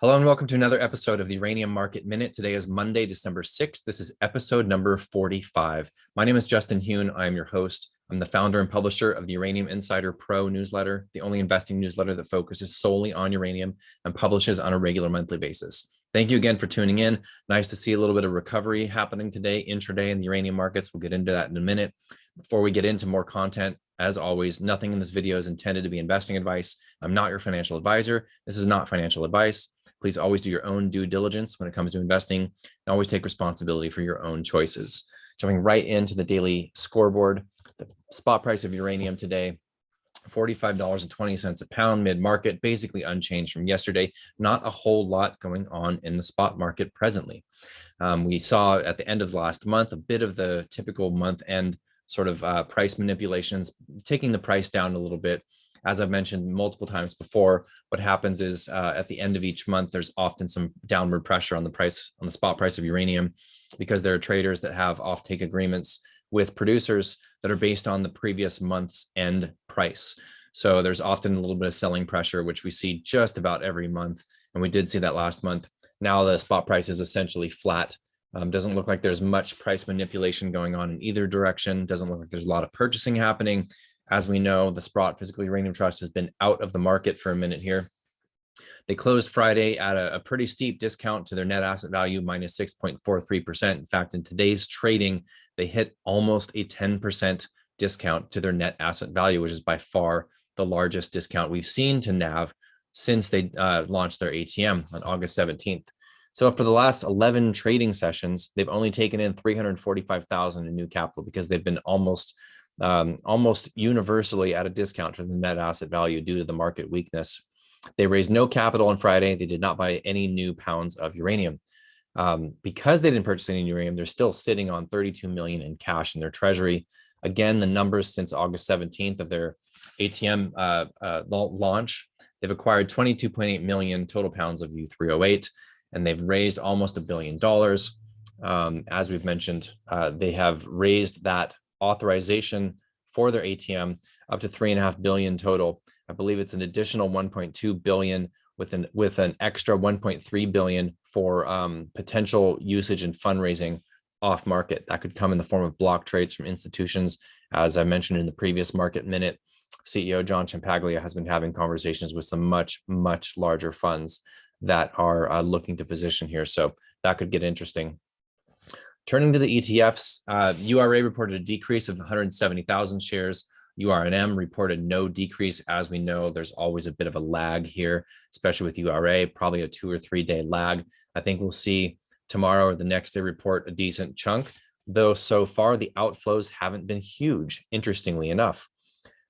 Hello and welcome to another episode of the Uranium Market Minute. Today is Monday, December 6th. This is episode number 45. My name is Justin Hune. I am your host. I'm the founder and publisher of the Uranium Insider Pro newsletter, the only investing newsletter that focuses solely on uranium and publishes on a regular monthly basis. Thank you again for tuning in. Nice to see a little bit of recovery happening today, intraday in the uranium markets. We'll get into that in a minute. Before we get into more content, as always, nothing in this video is intended to be investing advice. I'm not your financial advisor. This is not financial advice. Please always do your own due diligence when it comes to investing and always take responsibility for your own choices. Jumping right into the daily scoreboard, the spot price of uranium today, $45.20 a pound mid-market, basically unchanged from yesterday. Not a whole lot going on in the spot market presently. We saw at the end of last month a bit of the typical month-end sort of price manipulations, taking the price down a little bit. As I've mentioned multiple times before, what happens is at the end of each month, there's often some downward pressure on the price, on the spot price of uranium, because there are traders that have offtake agreements with producers that are based on the previous month's end price. So there's often a little bit of selling pressure, which we see just about every month. And we did see that last month. Now the spot price is essentially flat. Doesn't look like there's much price manipulation going on in either direction. Doesn't look like there's a lot of purchasing happening. As we know, the Sprott Physical Uranium Trust has been out of the market for a minute here. They closed Friday at a pretty steep discount to their net asset value, minus 6.43%. In fact, in today's trading, they hit almost a 10% discount to their net asset value, which is by far the largest discount we've seen to NAV since they launched their ATM on August 17th. So for the last 11 trading sessions, they've only taken in $345,000 in new capital because they've been almost universally at a discount to the net asset value due to the market weakness. They raised no capital on Friday. They did not buy any new pounds of uranium. Because they didn't purchase any uranium, they're still sitting on $32 million in cash in their treasury. Again, the numbers since August 17th of their ATM launch, they've acquired 22.8 million total pounds of U3O8, and they've raised almost $1 billion. As we've mentioned, they have raised that authorization for their ATM up to $3.5 billion total. I believe it's an additional $1.2 billion with an extra $1.3 billion for potential usage and fundraising off market. That could come in the form of block trades from institutions. As I mentioned in the previous market minute, CEO John Ciampaglia has been having conversations with some much larger funds that are looking to position here. So that could get interesting. Turning to the ETFs, URA reported a decrease of 170,000 shares. URNM reported no decrease. As we know, there's always a bit of a lag here, especially with URA, probably a 2 or 3 day lag. I think we'll see tomorrow or the next day report a decent chunk, though so far the outflows haven't been huge, interestingly enough.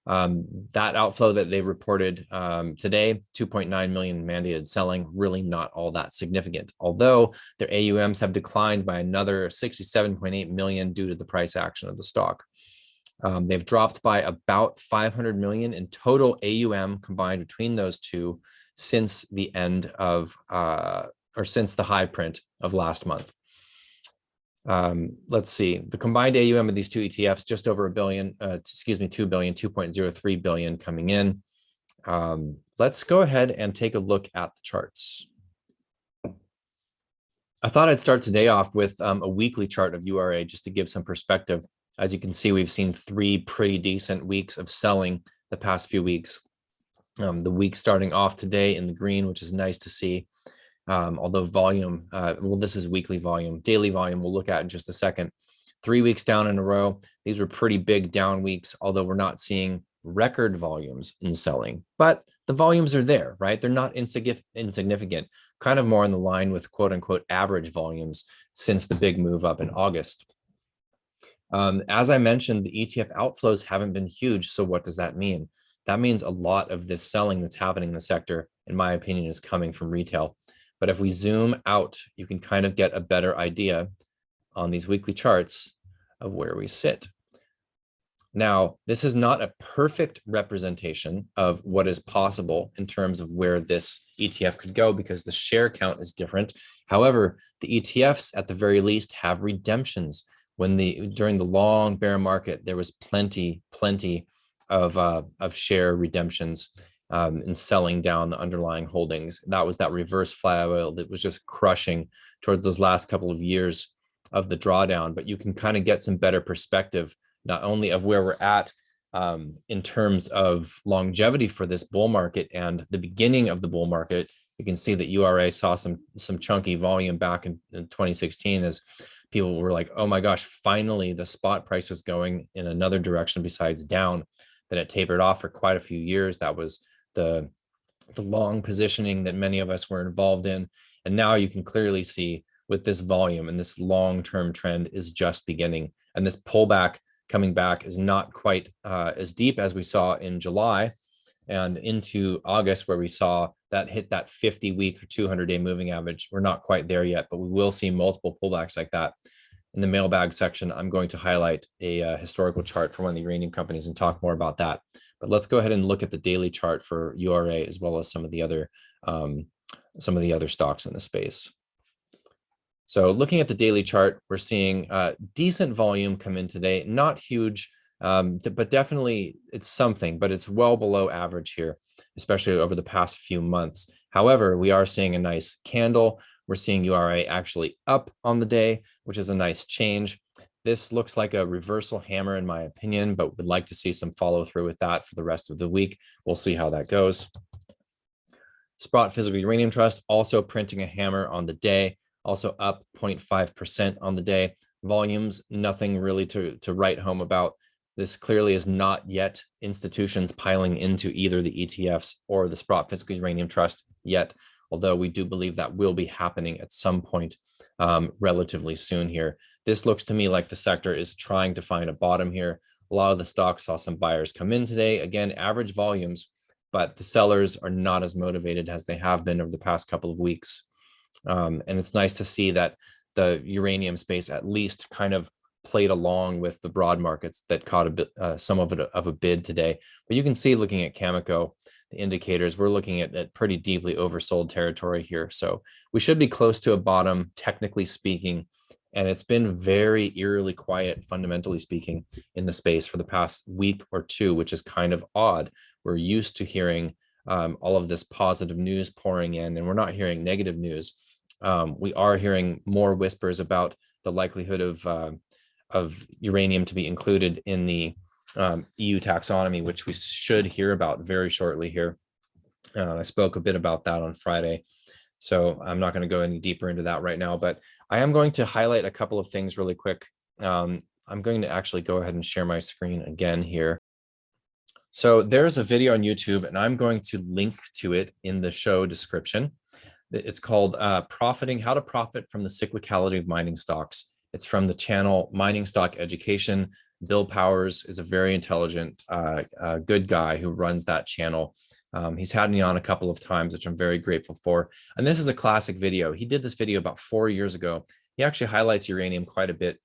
That outflow that they reported today, 2.9 million mandated selling, really not all that significant, although their AUMs have declined by another 67.8 million due to the price action of the stock. They've dropped by about 500 million in total AUM combined between those two since the end of or since the high print of last month. Let's see, the combined AUM of these two ETFs, just over $2 billion, 2.03 billion coming in. Let's go ahead and take a look at the charts. I thought I'd start today off with a weekly chart of URA just to give some perspective. As you can see, we've seen 3 pretty decent weeks of selling the past few weeks. The week starting off today in the green, which is nice to see. Although volume, well, this is weekly volume. Daily volume we'll look at in just a second. 3 weeks down in a row. These were pretty big down weeks, although we're not seeing record volumes in selling. But the volumes are there, right? They're not insignificant, kind of more in the line with quote unquote average volumes since the big move up in August. As I mentioned, the ETF outflows haven't been huge. So what does that mean? That means a lot of this selling that's happening in the sector, in my opinion, is coming from retail. But if we zoom out, you can kind of get a better idea on these weekly charts of where we sit. Now, this is not a perfect representation of what is possible in terms of where this ETF could go because the share count is different. However, the ETFs at the very least have redemptions. During the long bear market, there was plenty of share redemptions. and selling down the underlying holdings. That was that reverse flyoil that was just crushing towards those last couple of years of the drawdown. But you can kind of get some better perspective, not only of where we're at in terms of longevity for this bull market and the beginning of the bull market. You can see that URA saw some chunky volume back in 2016 as people were like, oh my gosh, finally the spot price is going in another direction besides down. Then it tapered off for quite a few years. That was the long positioning that many of us were involved in. And now you can clearly see with this volume and this long-term trend is just beginning. And this pullback coming back is not quite as deep as we saw in July and into August, where we saw that hit that 50-week or 200-day moving average. We're not quite there yet, but we will see multiple pullbacks like that. In the mailbag section, I'm going to highlight a historical chart for one of the uranium companies and talk more about that. But let's go ahead and look at the daily chart for URA as well as some of the other stocks in the space. So looking at the daily chart, we're seeing decent volume come in today, not huge, but definitely it's something, but it's well below average here, especially over the past few months. However, we are seeing a nice candle. We're seeing URA actually up on the day, which is a nice change. This looks like a reversal hammer in my opinion, but would like to see some follow through with that for the rest of the week. We'll see how that goes. Sprott Physical Uranium Trust also printing a hammer on the day, also up 0.5% on the day. Volumes, nothing really to write home about. This clearly is not yet institutions piling into either the ETFs or the Sprott Physical Uranium Trust yet, although we do believe that will be happening at some point relatively soon here. This looks to me like the sector is trying to find a bottom here. A lot of the stocks saw some buyers come in today. Again, average volumes, but the sellers are not as motivated as they have been over the past couple of weeks. And it's nice to see that the uranium space at least kind of played along with the broad markets that caught a bit, some of it of a bid today. But you can see looking at Cameco, the indicators, we're looking at pretty deeply oversold territory here. So we should be close to a bottom, technically speaking. And it's been very eerily quiet, fundamentally speaking, in the space for the past week or two, which is kind of odd. We're used to hearing all of this positive news pouring in, and we're not hearing negative news. We are hearing more whispers about the likelihood of uranium to be included in the EU taxonomy, which we should hear about very shortly here. I spoke a bit about that on Friday, so I'm not going to go any deeper into that right now, but I am going to highlight a couple of things really quick. I'm going to actually go ahead and share my screen again here. So there's a video on YouTube, and I'm going to link to it in the show description. It's called How to Profit from the Cyclicality of Mining Stocks. It's from the channel Mining Stock Education. Bill Powers is a very intelligent, good guy who runs that channel. He's had me on a couple of times, which I'm very grateful for. And this is a classic video. He did this video about 4 years ago. He actually highlights uranium quite a bit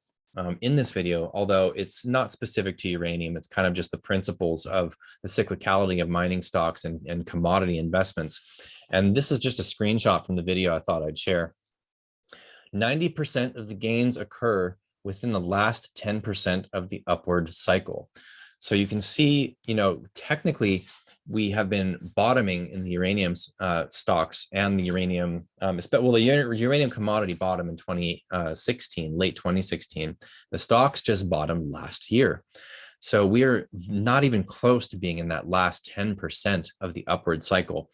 in this video, although it's not specific to uranium. It's kind of just the principles of the cyclicality of mining stocks and commodity investments. And this is just a screenshot from the video I thought I'd share. 90% of the gains occur within the last 10% of the upward cycle. So you can see, technically we have been bottoming in the uranium stocks and the uranium, the uranium commodity bottom in 2016, late 2016. The stocks just bottomed last year. So we're not even close to being in that last 10% of the upward cycle.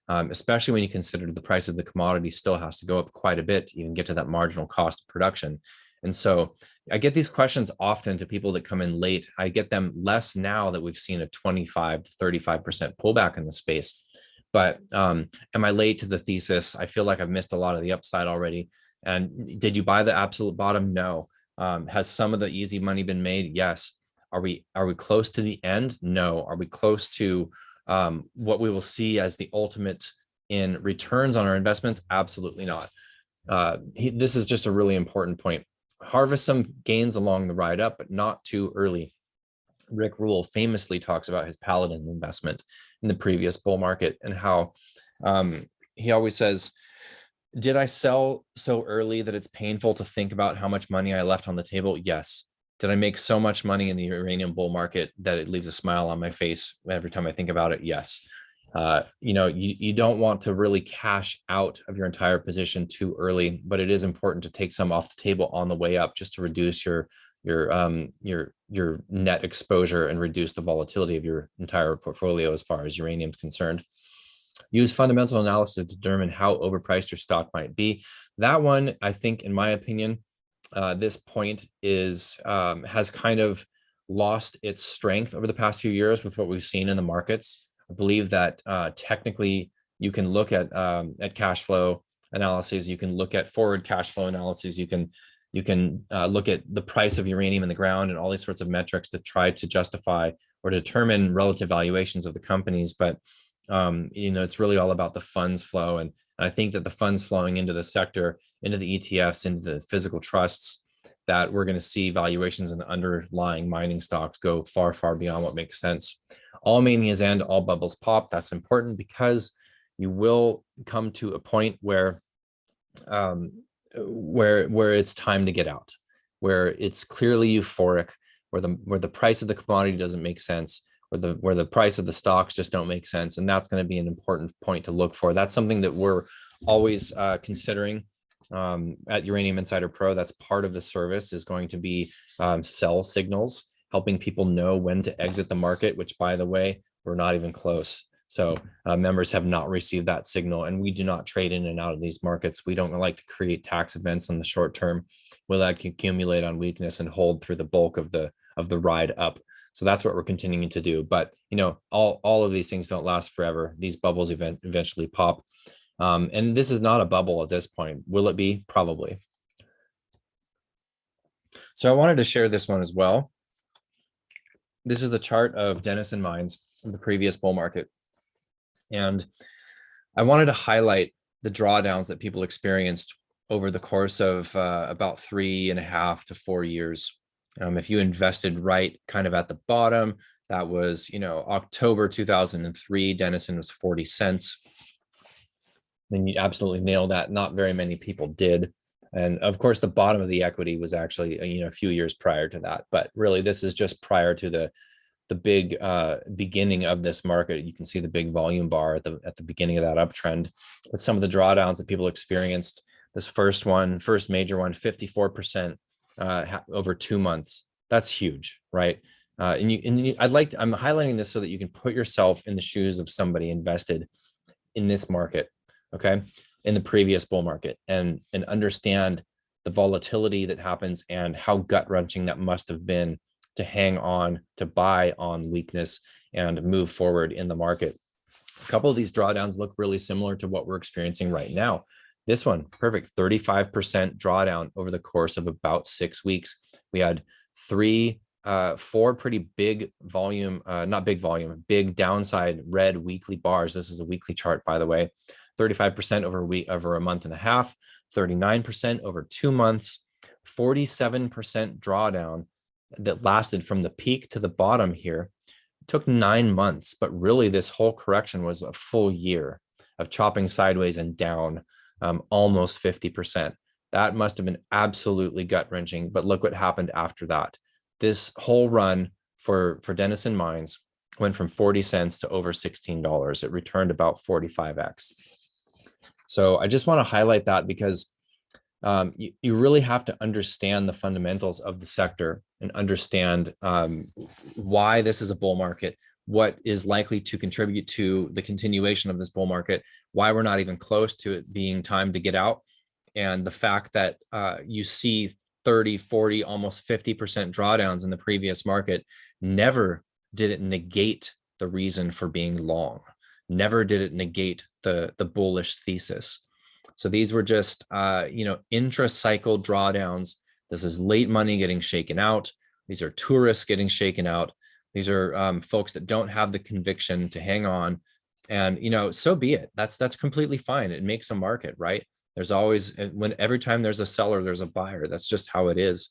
Especially when you consider the price of the commodity still has to go up quite a bit to even get to that marginal cost of production. And so I get these questions often to people that come in late. I get them less now that we've seen a 25 to 35% pullback in the space. But am I late to the thesis? I feel like I've missed a lot of the upside already. And did you buy the absolute bottom? No. Has some of the easy money been made? Yes. Are we close to the end? No. Are we close to what we will see as the ultimate in returns on our investments? Absolutely not. This is just a really important point. Harvest some gains along the ride up, but not too early. Rick Rule famously talks about his Paladin investment in the previous bull market and how he always says, did I sell so early that it's painful to think about how much money I left on the table? Yes. Did I make so much money in the uranium bull market that it leaves a smile on my face every time I think about it? Yes. You don't want to really cash out of your entire position too early, but it is important to take some off the table on the way up just to reduce your net exposure and reduce the volatility of your entire portfolio as far as uranium is concerned. Use fundamental analysis to determine how overpriced your stock might be. That one, I think, in my opinion, this point has kind of lost its strength over the past few years with what we've seen in the markets. I believe that technically you can look at cash flow analyses, you can look at forward cash flow analyses, you can look at the price of uranium in the ground and all these sorts of metrics to try to justify or determine relative valuations of the companies. But it's really all about the funds flow. And I think that the funds flowing into the sector, into the ETFs, into the physical trusts, that we're going to see valuations in the underlying mining stocks go far, far beyond what makes sense. All manias end, all bubbles pop. That's important because you will come to a point where it's time to get out, where it's clearly euphoric, where the price of the commodity doesn't make sense, where the price of the stocks just don't make sense. And that's going to be an important point to look for. That's something that we're always considering at Uranium Insider Pro. That's part of the service, is going to be sell signals, helping people know when to exit the market, which, by the way, we're not even close. So members have not received that signal, and we do not trade in and out of these markets. We don't like to create tax events in the short term. We'll accumulate on weakness and hold through the bulk of the ride up. So that's what we're continuing to do. But all of these things don't last forever. These bubbles eventually pop. And this is not a bubble at this point. Will it be? Probably. So I wanted to share this one as well. This is the chart of Denison Mines from the previous bull market. And I wanted to highlight the drawdowns that people experienced over the course of about 3.5 to 4 years. If you invested right kind of at the bottom, that was, October 2003, Denison was 40 cents. Then you absolutely nailed that. Not very many people did. And of course, the bottom of the equity was actually, a few years prior to that. But really, this is just prior to the big beginning of this market. You can see the big volume bar at the beginning of that uptrend. With some of the drawdowns that people experienced, this first major one, 54% over 2 months. That's huge, right? I'm highlighting this so that you can put yourself in the shoes of somebody invested in this market, okay, in the previous bull market, and understand the volatility that happens and how gut-wrenching that must have been to hang on, to buy on weakness and move forward in the market. A couple of these drawdowns look really similar to what we're experiencing right now. This one, perfect, 35% drawdown over the course of about 6 weeks. We had four pretty big volume, big downside red weekly bars. This is a weekly chart, by the way. 35% over a month and a half, 39% over 2 months, 47% drawdown that lasted from the peak to the bottom here. It took 9 months, but really this whole correction was a full year of chopping sideways and down almost 50%. That must have been absolutely gut-wrenching, but look what happened after that. This whole run for Denison Mines went from 40 cents to over $16. It returned about 45x. So I just want to highlight that because you really have to understand the fundamentals of the sector and understand why this is a bull market, what is likely to contribute to the continuation of this bull market, why we're not even close to it being time to get out, and the fact that you see 30, 40, almost 50% drawdowns in the previous market. Never did it negate the reason for being long. Never did it negate the bullish thesis. So these were just, intra-cycle drawdowns. This is late money getting shaken out. These are tourists getting shaken out. These are folks that don't have the conviction to hang on. And, so be it. That's completely fine. It makes a market, right? There's always, every time there's a seller, there's a buyer. That's just how it is.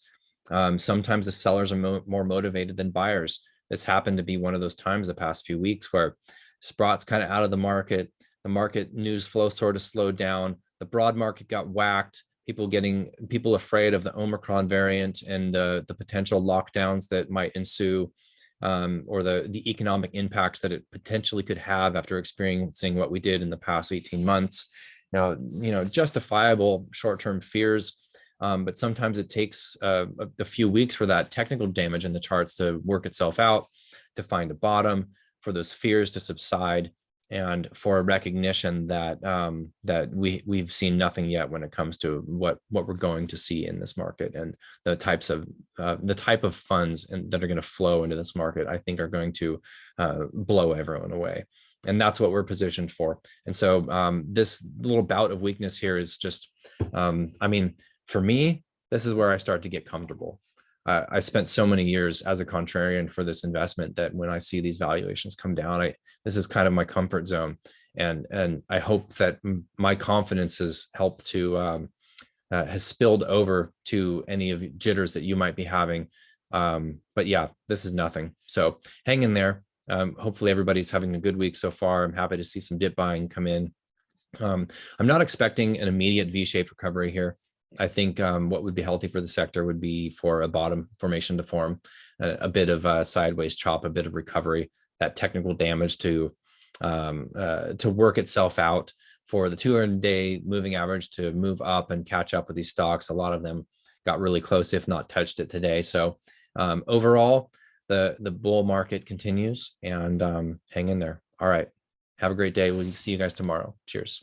Sometimes the sellers are more motivated than buyers. This happened to be one of those times the past few weeks where Sprott's kind of out of the market news flow sort of slowed down. The broad market got whacked. People afraid of the Omicron variant and the potential lockdowns that might ensue. or the economic impacts that it potentially could have after experiencing what we did in the past 18 months. Justifiable short-term fears, but sometimes it takes a few weeks for that technical damage in the charts to work itself out, to find a bottom, for those fears to subside, and for a recognition that we've seen nothing yet when it comes to what we're going to see in this market, and the type of funds that are going to flow into this market, I think, are going to blow everyone away. And that's what we're positioned for. And so this little bout of weakness here is just, for me, this is where I start to get comfortable. I spent so many years as a contrarian for this investment that when I see these valuations come down, this is kind of my comfort zone. And I hope that my confidence has helped to, has spilled over to any of jitters that you might be having. But yeah, this is nothing. So hang in there. Hopefully everybody's having a good week so far. I'm happy to see some dip buying come in. I'm not expecting an immediate V-shaped recovery here. I think what would be healthy for the sector would be for a bottom formation to form, a bit of a sideways chop, a bit of recovery, that technical damage to work itself out, for the 200-day moving average to move up and catch up with these stocks. A lot of them got really close, if not touched it today. So overall, the bull market continues, and hang in there. All right. Have a great day. We'll see you guys tomorrow. Cheers.